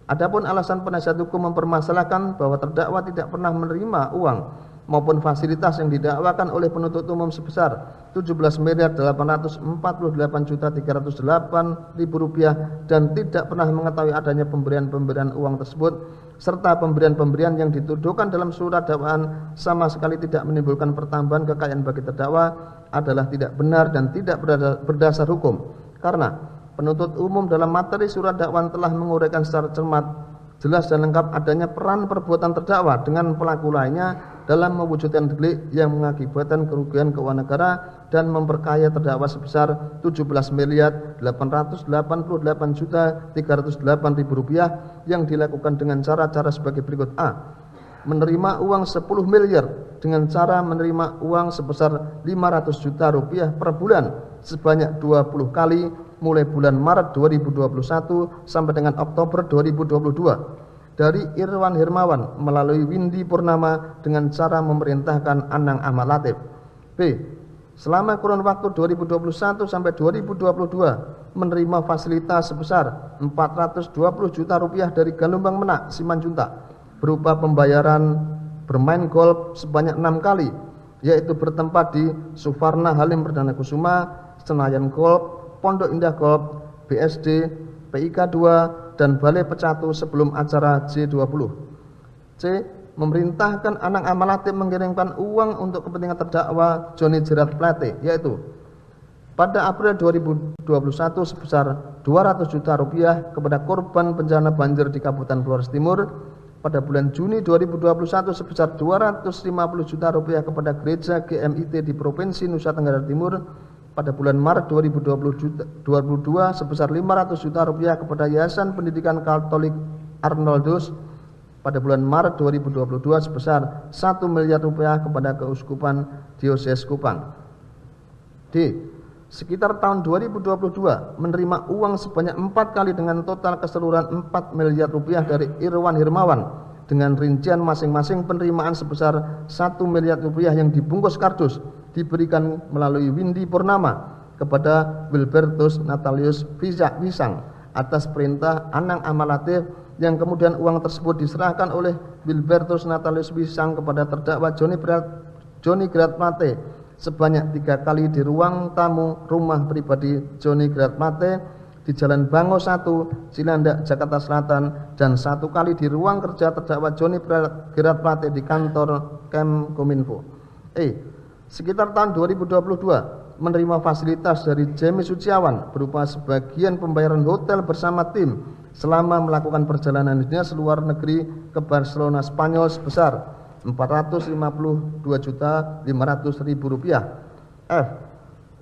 Adapun alasan penasihat hukum mempermasalahkan bahwa terdakwa tidak pernah menerima uang maupun fasilitas yang didakwakan oleh penuntut umum sebesar Rp17.848.308.000 dan tidak pernah mengetahui adanya pemberian-pemberian uang tersebut, serta pemberian-pemberian yang dituduhkan dalam surat dakwaan sama sekali tidak menimbulkan pertambahan kekayaan bagi terdakwa adalah tidak benar dan tidak berdasar hukum, karena penuntut umum dalam materi surat dakwaan telah menguraikan secara cermat, jelas dan lengkap adanya peran perbuatan terdakwa dengan pelaku lainnya dalam mewujudkan delik yang mengakibatkan kerugian keuangan negara dan memperkaya terdakwa sebesar Rp17.888.308.000 yang dilakukan dengan cara-cara sebagai berikut: A. Menerima uang 10 miliar dengan cara menerima uang sebesar Rp500 juta per bulan sebanyak 20 kali mulai bulan Maret 2021 sampai dengan Oktober 2022 dari Irwan Hermawan melalui Windy Purnama dengan cara memerintahkan Anang Ahmad Latif. B. Selama kurun waktu 2021 sampai 2022 menerima fasilitas sebesar Rp420 juta dari Galumbang Menak Simanjuntak berupa pembayaran bermain golf sebanyak 6 kali, yaitu bertempat di Suvarna Halim Perdana Kusuma, Senayan Golf, Pondok Indah Golf, BSD, PIK 2, dan Balai Pecatu sebelum acara G20. C. Memerintahkan Anang Ahmad Latif mengirimkan uang untuk kepentingan terdakwa Joni Jerat Plate, yaitu pada April 2021 sebesar Rp200 juta kepada korban bencana banjir di Kabupaten Flores Timur, pada bulan Juni 2021 sebesar Rp250 juta kepada Gereja GMIT di Provinsi Nusa Tenggara Timur, pada bulan Maret 2022 sebesar Rp500 juta kepada Yayasan Pendidikan Katolik Arnoldus, pada bulan Maret 2022 sebesar Rp1 miliar kepada Keuskupan Diocese Kupang. D. Sekitar tahun 2022 menerima uang sebanyak 4 kali dengan total keseluruhan Rp4 miliar dari Irwan Hermawan dengan rincian masing-masing penerimaan sebesar Rp1 miliar yang dibungkus kardus diberikan melalui Windy Purnama kepada Wilbertus Natalius Wisang atas perintah Anang Ahmad Latif, yang kemudian uang tersebut diserahkan oleh Wilbertus Natalius Wisang kepada terdakwa Joni Jerat Plate sebanyak 3 kali di ruang tamu rumah pribadi Joni Jerat Plate di Jalan Bango 1, Cilandak, Jakarta Selatan, dan 1 kali di ruang kerja terdakwa Joni Jerat Plate di kantor Kemkominfo. E. Sekitar tahun 2022 menerima fasilitas dari Jemi Suciawan berupa sebagian pembayaran hotel bersama tim selama melakukan perjalanan dinas luar negeri ke Barcelona, Spanyol sebesar Rp452.500.000. F.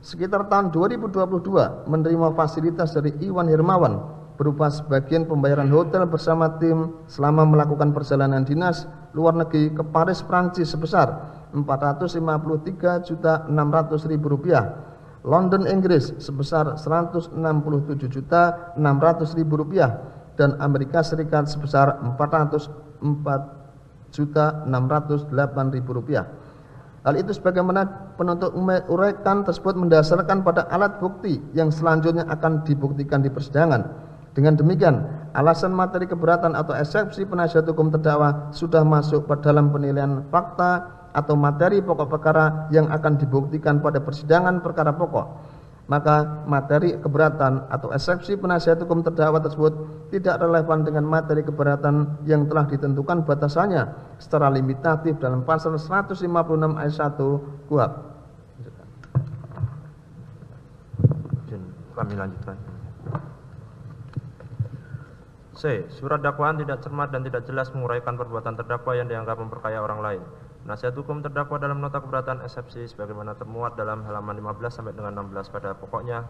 Sekitar tahun 2022 menerima fasilitas dari Iwan Hermawan berupa sebagian pembayaran hotel bersama tim selama melakukan perjalanan dinas luar negeri ke Paris, Prancis sebesar Rp453.600.000, London, Inggris sebesar Rp167.600.000, dan Amerika Serikat sebesar Rp44.608.000. Hal itu sebagaimana penuntut uraikan tersebut mendasarkan pada alat bukti yang selanjutnya akan dibuktikan di persidangan. Dengan demikian, alasan materi keberatan atau eksepsi penasihat hukum terdakwa sudah masuk pada dalam penilaian fakta atau materi pokok perkara yang akan dibuktikan pada persidangan perkara pokok. Maka materi keberatan atau eksepsi penasihat hukum terdakwa tersebut tidak relevan dengan materi keberatan yang telah ditentukan batasannya secara limitatif dalam pasal 156 ayat 1 KUHP. Kami lanjutkan. C. Surat dakwaan tidak cermat dan tidak jelas menguraikan perbuatan terdakwa yang dianggap memperkaya orang lain. Penasihat hukum terdakwa dalam nota keberatan eksepsi sebagaimana termuat dalam halaman 15 sampai dengan 16 pada pokoknya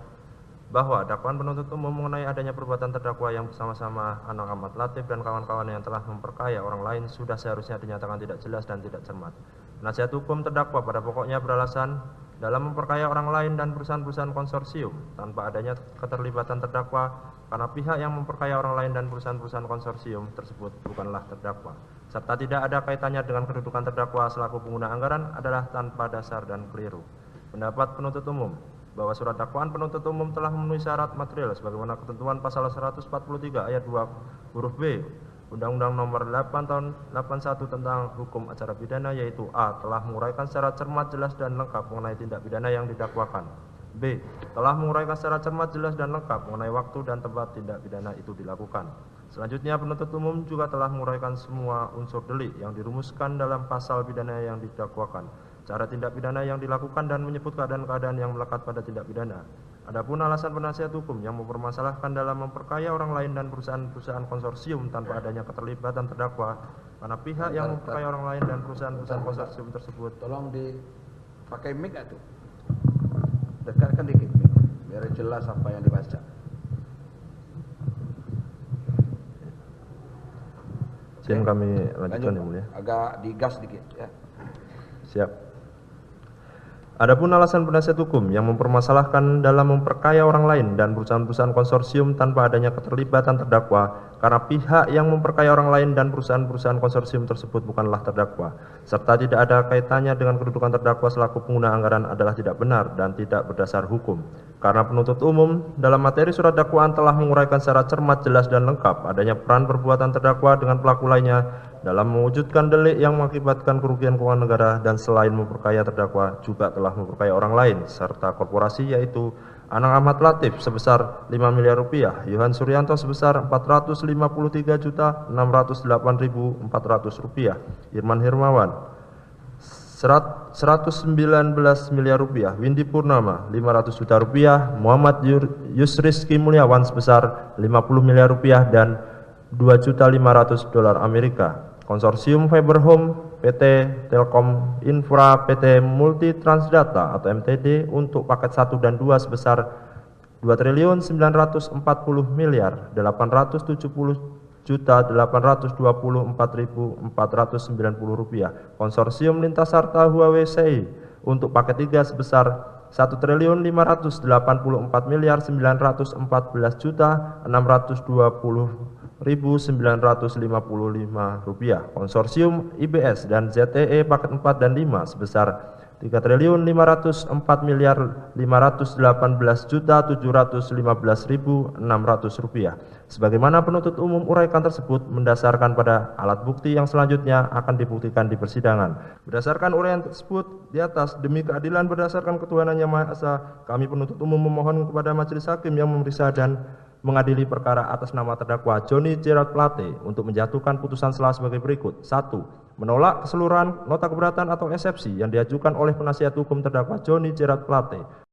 bahwa dakwaan penuntut umum mengenai adanya perbuatan terdakwa yang bersama-sama Anang Ahmad Latif dan kawan-kawan yang telah memperkaya orang lain sudah seharusnya dinyatakan tidak jelas dan tidak cermat. Penasihat hukum terdakwa pada pokoknya beralasan dalam memperkaya orang lain dan perusahaan-perusahaan konsorsium tanpa adanya keterlibatan terdakwa karena pihak yang memperkaya orang lain dan perusahaan-perusahaan konsorsium tersebut bukanlah terdakwa, serta tidak ada kaitannya dengan kedudukan terdakwa selaku pengguna anggaran adalah tanpa dasar dan keliru. Pendapat penuntut umum bahwa surat dakwaan penuntut umum telah memenuhi syarat material sebagaimana ketentuan pasal 143 ayat 2 Huruf B. Undang-Undang Nomor 8 Tahun 81 tentang Hukum Acara Pidana, yaitu A. Telah menguraikan secara cermat, jelas, dan lengkap mengenai tindak pidana yang didakwakan. B. Telah menguraikan secara cermat, jelas, dan lengkap mengenai waktu dan tempat tindak pidana itu dilakukan. Selanjutnya, penuntut umum juga telah menguraikan semua unsur delik yang dirumuskan dalam pasal pidana yang didakwakan, cara tindak pidana yang dilakukan, dan menyebut keadaan-keadaan yang melekat pada tindak pidana. Adapun alasan penasihat hukum yang mempermasalahkan dalam memperkaya orang lain dan perusahaan-perusahaan konsorsium tanpa adanya keterlibatan terdakwa, karena pihak yang memperkaya orang lain dan perusahaan-perusahaan konsorsium tersebut. Tolong dipakai mic tuh. Dekatkan dikit biar jelas apa yang dibaca. Izin kami lanjutkan, Yang Mulia. Agak digas dikit ya. Siap. Adapun alasan penasihat hukum yang mempermasalahkan dalam memperkaya orang lain dan perusahaan-perusahaan konsorsium tanpa adanya keterlibatan terdakwa, karena pihak yang memperkaya orang lain dan perusahaan-perusahaan konsorsium tersebut bukanlah terdakwa, serta tidak ada kaitannya dengan kedudukan terdakwa selaku pengguna anggaran, adalah tidak benar dan tidak berdasar hukum. Karena penuntut umum dalam materi surat dakwaan telah menguraikan secara cermat, jelas, dan lengkap adanya peran perbuatan terdakwa dengan pelaku lainnya dalam mewujudkan delik yang mengakibatkan kerugian keuangan negara, dan selain memperkaya terdakwa juga telah memperkaya orang lain serta korporasi, yaitu Anang Ahmad Latif sebesar 5 miliar rupiah, Yohan Suryanto sebesar 453.608.400 rupiah, Irman Hermawan 119 miliar rupiah, Windy Purnama 500 juta rupiah, Muhammad Yusriski Mulyawan sebesar 50 miliar rupiah, dan $2.500.000 Amerika. Konsorsium Fiber Home, PT Telkom Infra, PT Multi Transdata atau MTD untuk paket 1 dan 2 sebesar Rp2.940.870.824.490. Konsorsium Lintas Harta Huawei CI untuk paket 3 sebesar Rp1.588.920.955. Konsorsium IBS dan ZTE paket 4 dan 5 sebesar Rp3.504.518.715.600. Sebagaimana penuntut umum uraikan tersebut mendasarkan pada alat bukti yang selanjutnya akan dibuktikan di persidangan. Berdasarkan uraian tersebut di atas, demi keadilan berdasarkan ketuhanan Yang Maha Esa, kami penuntut umum memohon kepada majelis hakim yang memeriksa dan mengadili perkara atas nama terdakwa Johnny Gerard Plate untuk menjatuhkan putusan selah sebagai berikut. 1. Menolak keseluruhan nota keberatan atau eksepsi yang diajukan oleh penasihat hukum terdakwa Johnny Gerard Plate.